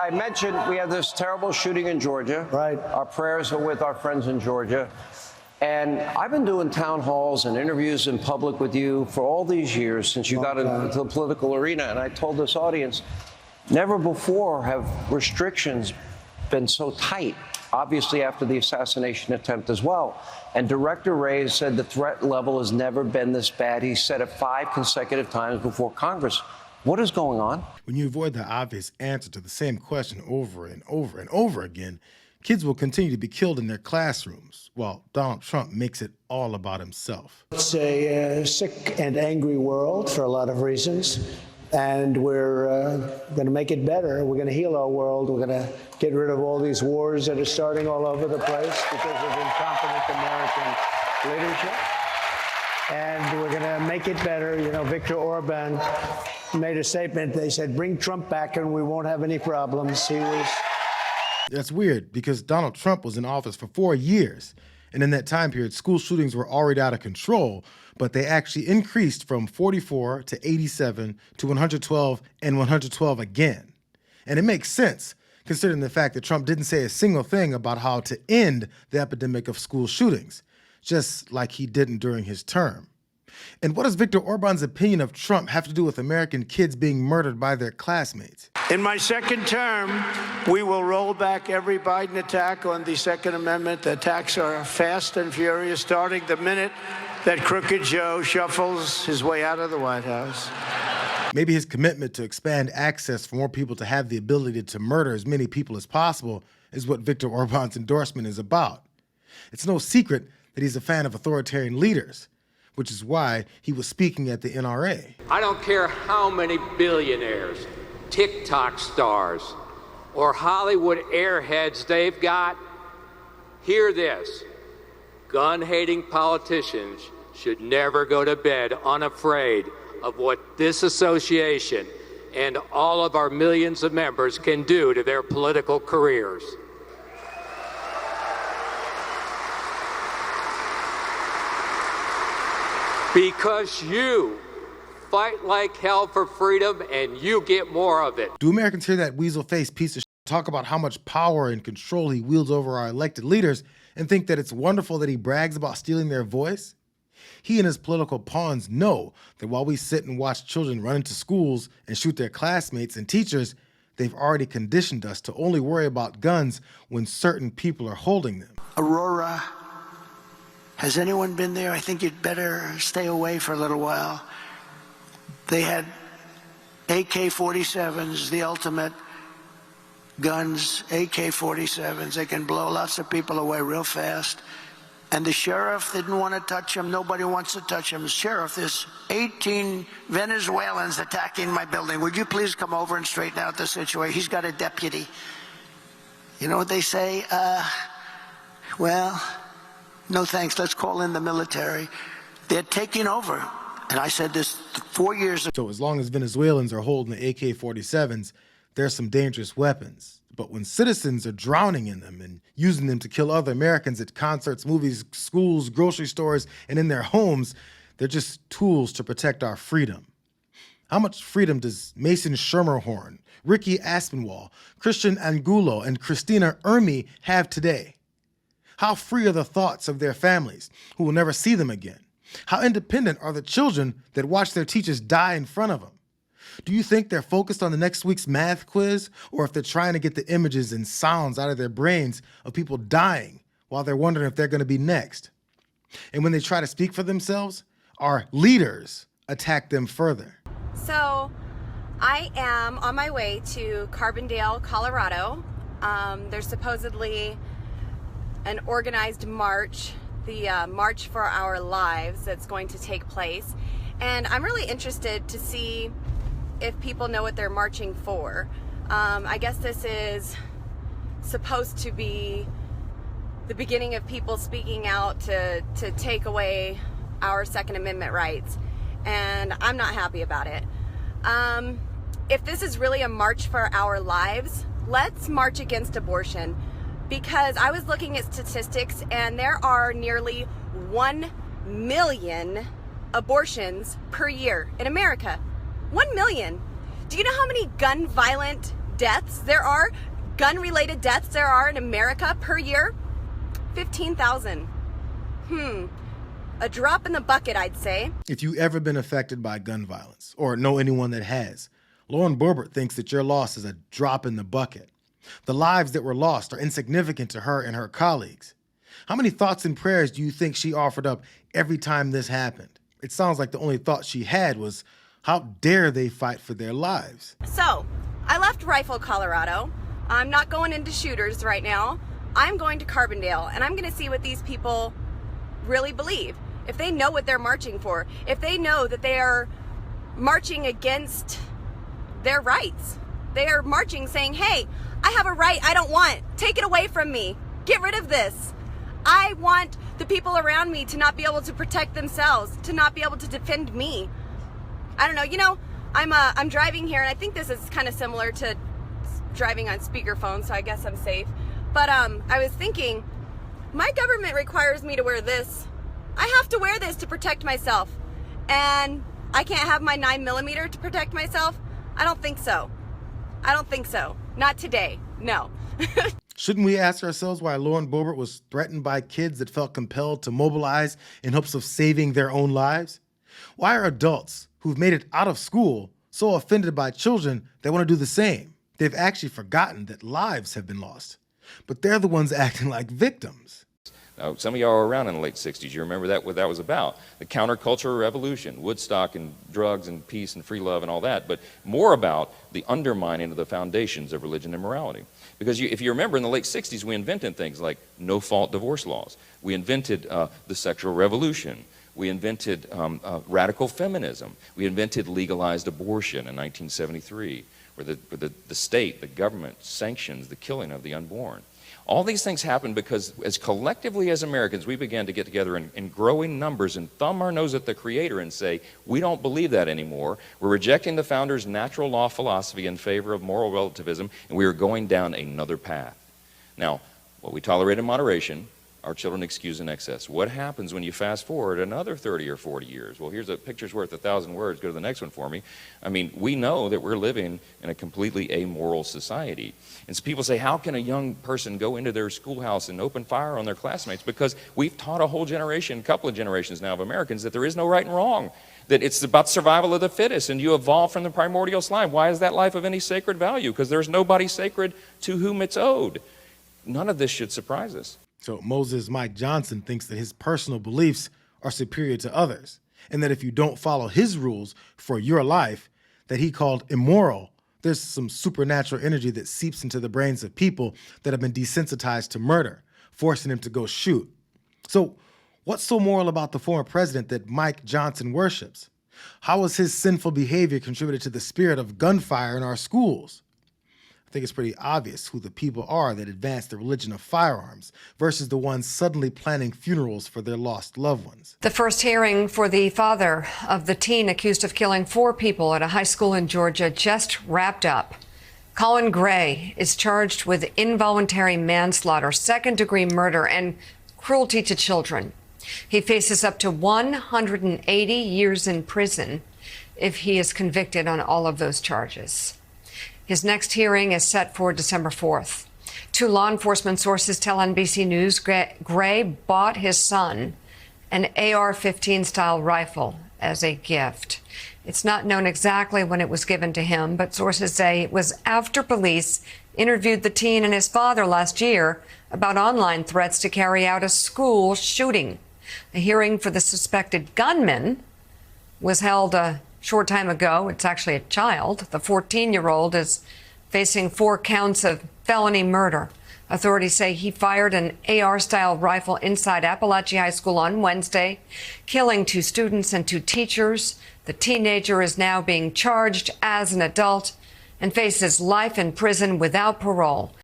I mentioned we had this terrible shooting in Georgia. Right. Our prayers are with our friends in Georgia. And I've been doing town halls and interviews in public with you for all these years since you got into the political arena. And I told this audience, never before have restrictions been so tight, obviously after the assassination attempt as well. And Director Wray said the threat level has never been this bad. He said it 5 consecutive times before Congress. What is going on? When you avoid the obvious answer to the same question over and over and over again, kids will continue to be killed in their classrooms, while Donald Trump makes it all about himself. It's a sick and angry world for a lot of reasons, and we're going to make it better. We're going to heal our world. We're going to get rid of all these wars that are starting all over the place because of incompetent American leadership. And we're going to make it better. You know, Viktor Orban made a statement. They said, bring Trump back and we won't have any problems. That's weird because Donald Trump was in office for 4 years. And in that time period, school shootings were already out of control, but they actually increased from 44 to 87 to 112 and 112 again. And it makes sense, considering the fact that Trump didn't say a single thing about how to end the epidemic of school shootings, just like he didn't during his term. And what does Viktor Orban's opinion of Trump have to do with American kids being murdered by their classmates? In my second term, we will roll back every Biden attack on the Second Amendment. The attacks are fast and furious, starting the minute that Crooked Joe shuffles his way out of the White House. Maybe his commitment to expand access for more people to have the ability to murder as many people as possible is what Viktor Orban's endorsement is about. It's no secret that he's a fan of authoritarian leaders, which is why he was speaking at the NRA. I don't care how many billionaires, TikTok stars, or Hollywood airheads they've got. Hear this. Gun-hating politicians should never go to bed unafraid of what this association and all of our millions of members can do to their political careers. Because you fight like hell for freedom and you get more of it. Do Americans hear that weasel-faced piece of shit talk about how much power and control he wields over our elected leaders and think that it's wonderful that he brags about stealing their voice? He and his political pawns know that while we sit and watch children run into schools and shoot their classmates and teachers, they've already conditioned us to only worry about guns when certain people are holding them. Aurora. Has anyone been there? I think you'd better stay away for a little while. They had AK-47s, the ultimate guns, AK-47s. They can blow lots of people away real fast. And the sheriff didn't want to touch him. Nobody wants to touch him. Sheriff, there's 18 Venezuelans attacking my building. Would you please come over and straighten out the situation? He's got a deputy. You know what they say? Well, no thanks, let's call in the military. They're taking over. And I said this 4 years ago. So as long as Venezuelans are holding the AK-47s, there's some dangerous weapons. But when citizens are drowning in them and using them to kill other Americans at concerts, movies, schools, grocery stores, and in their homes, they're just tools to protect our freedom. How much freedom does Mason Schermerhorn, Ricky Aspinwall, Christian Angulo, and Christina Ermi have today? How free are the thoughts of their families, who will never see them again? How independent are the children that watch their teachers die in front of them? Do you think they're focused on the next week's math quiz, or if they're trying to get the images and sounds out of their brains of people dying while they're wondering if they're going to be next? And when they try to speak for themselves, our leaders attack them further. So I am on my way to Carbondale, Colorado. There's supposedly an organized march, the March for Our Lives, that's going to take place. And I'm really interested to see if people know what they're marching for. I guess this is supposed to be the beginning of people speaking out to take away our Second Amendment rights. And I'm not happy about it. If this is really a march for our lives, let's march against abortion. Because I was looking at statistics and there are nearly 1 million abortions per year in America. 1 million. Do you know how many gun violent deaths there are, gun-related deaths there are in America per year? 15,000. A drop in the bucket, I'd say. If you've ever been affected by gun violence or know anyone that has, Lauren Boebert thinks that your loss is a drop in the bucket. The lives that were lost are insignificant to her and her colleagues. How many thoughts and prayers do you think she offered up every time this happened? It sounds like the only thought she had was, how dare they fight for their lives? So, I left Rifle, Colorado. I'm not going into shooters right now. I'm going to Carbondale, and I'm going to see what these people really believe. If they know what they're marching for, if they know that they are marching against their rights. They are marching saying, hey, I have a right I don't want. Take it away from me. Get rid of this. I want the people around me to not be able to protect themselves, to not be able to defend me. I don't know, you know, I'm driving here, and I think this is kind of similar to driving on speakerphone, so I guess I'm safe. But I was thinking, my government requires me to wear this. I have to wear this to protect myself. And I can't have my 9mm to protect myself? I don't think so. I don't think so. Not today. No. Shouldn't we ask ourselves why Lauren Boebert was threatened by kids that felt compelled to mobilize in hopes of saving their own lives? Why are adults who've made it out of school so offended by children that want to do the same? They've actually forgotten that lives have been lost, but they're the ones acting like victims. Now, some of y'all were around in the late 60s. You remember that, what that was about. The countercultural revolution, Woodstock and drugs and peace and free love and all that, but more about the undermining of the foundations of religion and morality. Because if you remember, in the late 60s, we invented things like no-fault divorce laws. We invented the sexual revolution. We invented radical feminism. We invented legalized abortion in 1973, where the state, the government, sanctions the killing of the unborn. All these things happened because, as collectively as Americans, we began to get together in growing numbers and thumb our nose at the Creator and say, we don't believe that anymore. We're rejecting the founders' natural law philosophy in favor of moral relativism, and we are going down another path. Now, what we tolerate in moderation, our children excuse in excess. What happens when you fast forward another 30 or 40 years? Well, here's a picture's worth 1,000 words. Go to the next one for me. I mean, we know that we're living in a completely amoral society. And so people say, how can a young person go into their schoolhouse and open fire on their classmates? Because we've taught a whole generation, a couple of generations now of Americans, that there is no right and wrong, that it's about survival of the fittest, and you evolve from the primordial slime. Why is that life of any sacred value? Because there's nobody sacred to whom it's owed. None of this should surprise us. So Moses Mike Johnson thinks that his personal beliefs are superior to others, and that if you don't follow his rules for your life, that he called immoral, there's some supernatural energy that seeps into the brains of people that have been desensitized to murder, forcing them to go shoot. So what's so moral about the former president that Mike Johnson worships? How has his sinful behavior contributed to the spirit of gunfire in our schools? I think it's pretty obvious who the people are that advance the religion of firearms versus the ones suddenly planning funerals for their lost loved ones. The first hearing for the father of the teen accused of killing 4 people at a high school in Georgia just wrapped up. Colin Gray is charged with involuntary manslaughter, second-degree murder, and cruelty to children. He faces up to 180 years in prison if he is convicted on all of those charges. His next hearing is set for December 4th. 2 law enforcement sources tell NBC News Gray bought his son an AR-15 style rifle as a gift. It's not known exactly when it was given to him, but sources say it was after police interviewed the teen and his father last year about online threats to carry out a school shooting. A hearing for the suspected gunman was held a short time ago. It's actually a child. The 14-year-old is facing 4 counts of felony murder. Authorities say he fired an AR-style rifle inside Appalachia High School on Wednesday, killing 2 students and 2 teachers. The teenager is now being charged as an adult and faces life in prison without parole.